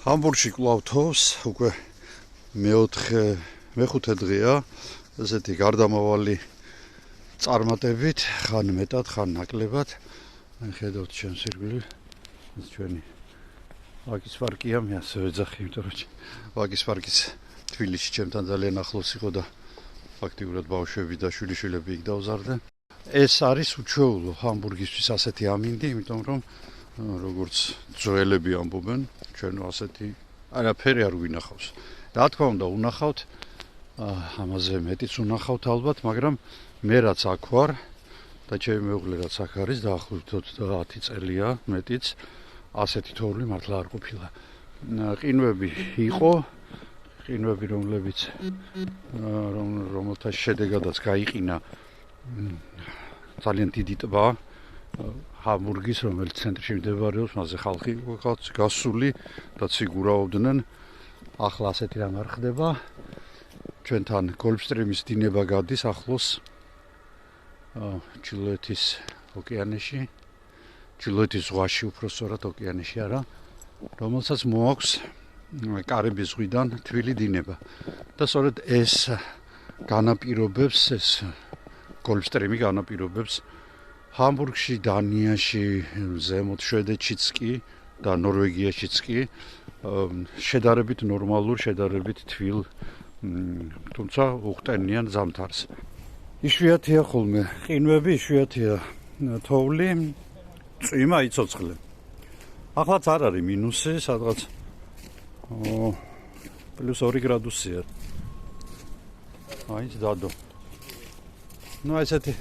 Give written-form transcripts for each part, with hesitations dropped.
Hamburgში კვლავ თოვს, უკვე მეხუთე დღეა, ესეთი გარდამავალი წარმატებით, ხან მეტად, ხან ნაკლებად. ხედავთ ჩემს ირგვლივ, ეს ჩვენი ვაკის პარკია, მე ასე ვეძახი, იმიტომ რომ ვაკის პარკიც თბილისში ჩემთან ძალიან ახლოს იყო და ფაქტიურად ბავშვები და შვილიშვილები იქ დავზარდნენ. ეს არის უჩვეულო ჰამბურგისთვის ასეთი ამინდი, იმიტომ რომ როგორც ძველები ამბობენ, ჩვენ ასეთი არაფერი არ ვინახავს. რა თქმა უნდა, უნახავთ, ამაზე მეტიც უნახავთ ალბათ, მაგრამ მე რაც აქ ვარ და ჩემი მეუღლე რაც აქ არის, დაახლოებით 30 წელია, მეტიც ასეთი თოვლი მართლა არ ყოფილა. ყინვები იყო, ყინვები რომელთა შედეგადაც გაიყინა ძალიან დიდი ტბა ჰამბურგის, რომელიც ცენტრში მდებარეობს, მასზე ხალხი გასული და ციგურავდნენ. ახლა ასეთი რამ არ ხდება. ჩვენთან გოლფსტრიმის დინება გადის ახლოს ჩრდილოეთის ოკეანეში, ჩრდილოეთის ზღვაში, უფრო სწორად ოკეანეში არა, რომელსაც მოაქვს კარიბის ზღვიდან თბილი დინება. და სწორედ ეს განაპირობებს, ეს გოლფსტრიმი განაპირობებს ჰამბურგში, დანიაში, ზემოთ შვედეთშიც კი და ნორვეგიაშიც კი შედარებით ნორმალურ, შედარებით თბილ, თუმცა უხტენიან ზამთარს. იშვიათია ხოლმე ყინვები, იშვიათია თოვლი, წვიმა იცოცხლე. ახლაც არ არის მინუსი, სადღაც +2 გრადუსია. აიც დადო. ნუ ესეთი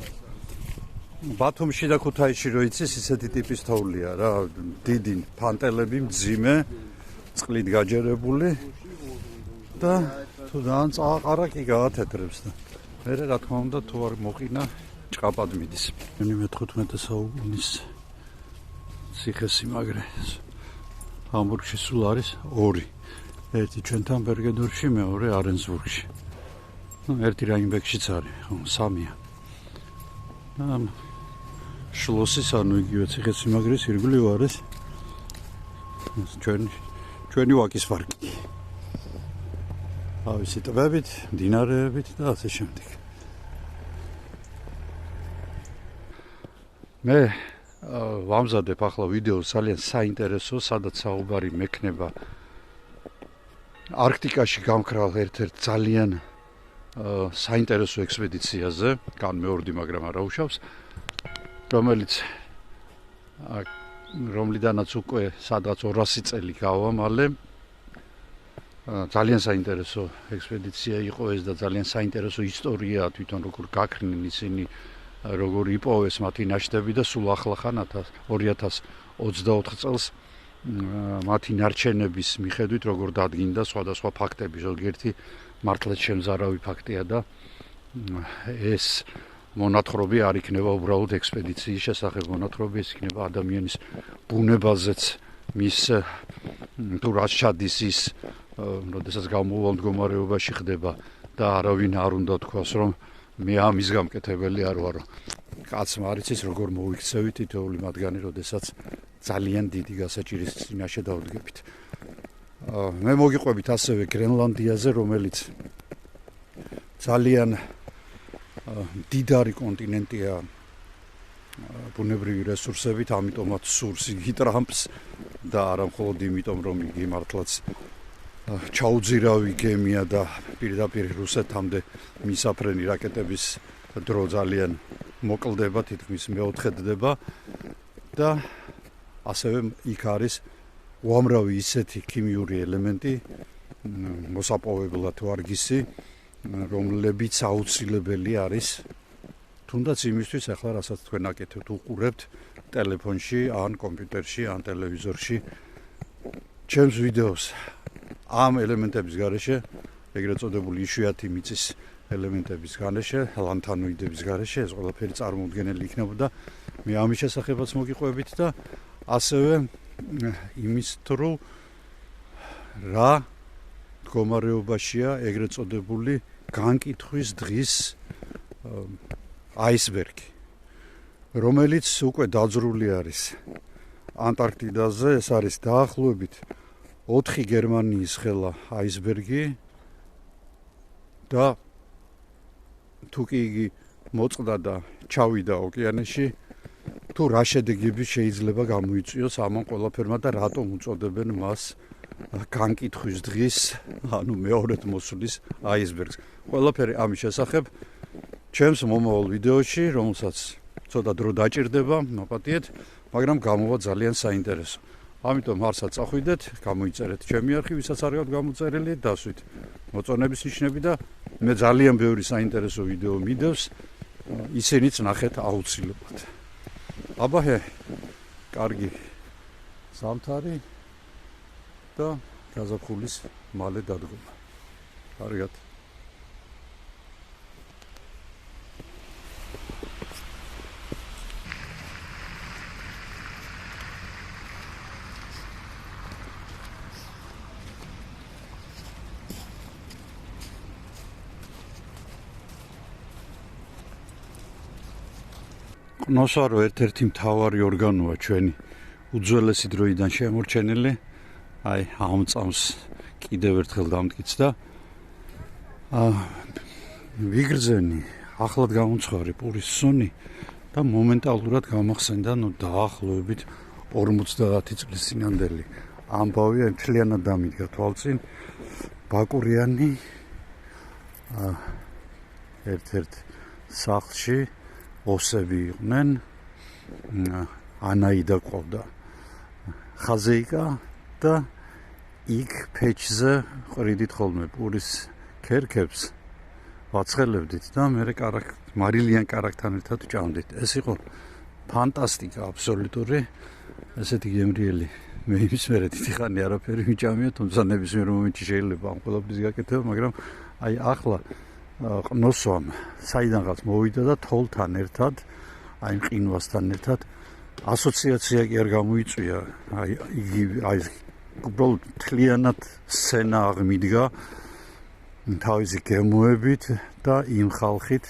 ბათუმში და ქუთაისში რო იცის, ისეთი ტიპის თოვლია რა, დიდი ფანტელები, მძიმე, წყლით გაჯერებული და თუ ძალიან წააყარა კი გაათეთრებს და მე რა თქმა უნდა თუ არ მოყინა ჭყაპად მიდის. მე-15 საუკუნის ციხესიმაგრე ჰამბურგში სულ არის 2. ერთი ჩვენთან ბერგედორში, მეორე არენსბურგში. ერთი რაინბეკშიც არის, 3-ია. შლოსის, ანუ იგივე ციხესიმაგრის ირგვლივ არის ჩვენი ვაკის პარკი. ავისი ტბებით, მდინარეებით და ასე შემდეგ. მე ვამზადებ ახლა ვიდეოს ძალიან საინტერესო, სადაც საუბარი მექნება არქტიკაში გამქრალ ერთ-ერთ ძალიან საინტერესო ექსპედიციაზე, განმეორდი, მაგრამ არ აუშავს, რომლიდანაც უკვე სადღაც 200 წელი გავამალე. ძალიან საინტერესო ექსპედიცია იყო ეს და ძალიან საინტერესო ისტორია თვითონ როგორ გაქრნენ ისინი, როგორ იპოვეს მათი ნაშთები და სულ ახლახან 2024 წელს მათი ნარჩენების მიხედვით როგორ დადგინდა სხვადასხვა ფაქტები, ზოგიერთი მართლაც შემზარავი ფაქტია და ეს მონათხრობი არ იქნება უბრალოდ ექსპედიციის შესახებ მონათხრობი, ეს იქნება ადამიანის ბუნებაზეც, მის თუ რაც ჩადის ის, როდესაც გამოვალ მდგომარეობაში ხდება და არავინ არ უნდა თქვას, რომ მე ამის გამკეთებელი არ ვარო. კაცმა არ იცის როგორ მოიქცევით თითოეული მათგანი, როდესაც ძალიან დიდი გასაჭირის წინაშე დავდგებით. მე მოგიყვებით ასევე გრენლანდიაზე, რომელიც ძალიან დიდარი კონტინენტია ბუნებრივი რესურსებით, ამიტომაც სურს იგი ტრამპს და არა მხოლოდ იმიტომ, რომ იგი მართლაც ჩაუძირავი გემია და პირდაპირ რუსეთამდე მისაფრენი რაკეტების დრო ძალიან მოკლდება, თითქმის მეოთხედდება და ასევე იქ არის უამრავი ისეთი ქიმიური ელემენტი, მოსაპოვებლად ვარგისი, რომლებიც აუცილებელი არის თუნდაც იმისთვის, ახლა რასაც თქვენ აკეთებთ, უყურებთ ტელეფონში, ან კომპიუტერში, ან ტელევიზორში ჩემს ვიდეოს. ამ ელემენტების გარეშე, ეგრეთ წოდებული იშვიათი მიწის ელემენტების გარეშე, ლანთანოიდების გარეშე, ეს ყველაფერი წარმოუდგენელი იქნებოდა. მე ამის შესახებაც მოგიყვებით და ასევე იმის თუ რა მდგომარეობაშია ეგრეთ წოდებული განკითხვის დღის აისბერგი, რომელიც უკვე დაძრული არის ანტარქტიდაზე. ეს არის დაახლოებით 4 გერმანიის ხელა აისბერგი და თუ კი იგი მოწყდა და ჩავიდა ოკეანეში, თუ რა შედეგები შეიძლება გამოიწვიოს ამან ყველაფერმა და რატომ უწოდებენ მას განკითხვის დღის, ანუ მეორედ მოსვლის აისბერგს. ყველაფერი ამის შესახებ ჩემს მომავალ ვიდეოში, რომელსაც ცოტა დრო დაჭირდება, მოპატიეთ, მაგრამ გამოვა ძალიან საინტერესო. ამიტომ არსად წახვიდეთ, გამოიწერეთ ჩემი არხი, ვისაც არ გაქვთ გამოწერილი, დასვით მოწონების ნიშნები და მე ძალიან ბევრი საინტერესო ვიდეო მიდევს, ისინიც ნახეთ აუცილებლად. აბაჰე, კარგი ზამთარი და გაზაფხულის მალე დადგომა. კარგად. ნოსარო ერთ-ერთი მთავარი ორგანოა ჩვენი უძველესი დროიდან შემორჩენილი. აი, ამ წამს კიდევ ერთხელ დამტკიცდა. ვიგრძენი, ახლად გამომცხარი პურის სუნი და მომენტალურად გამახსენდა, დაახლოებით 50 წლის წინანდელი ამბავი, მთლიანად დამიდგა თვალწინ. ბაკურიანი ერთ-ერთ სახლში ოსები იყვნენ, ანაიდა ყავდა ხაზეიკა და იქ ფეჩზე ყრიდით ხოლმე პურის ქერქებს ვაცხელებდით და მე მარილიან კარაქთან ერთად ჭამდით. ეს იყო ფანტასტიკა აბსოლუტური, ესეთი გემრიელი. მე იმის მერე დიდი ხანი არაფერი მიჭამია, თუმცა ნებისმიერ მომენტში შეიძლება ამ ყველაფრის გაკეთება, მაგრამ აი ახლა ყნოსვამ საიდანღაც მოვიდა და თოლთან ერთად, აი მყინვასთან ერთად ასოციაცია კი არ გამოიწვია, აი უბრალოდ მთლიანად სცენა აღმიდგა თავისი გემოებით და იმ ხალხით,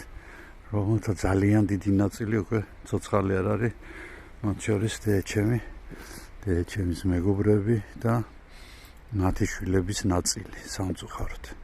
რომელთა ძალიან დიდი ნაწილი უკვე ცოცხალი არ არის, მათ შორის დედაჩემის მეგობრები და მათი შვილების ნაწილი სამწუხაროდ.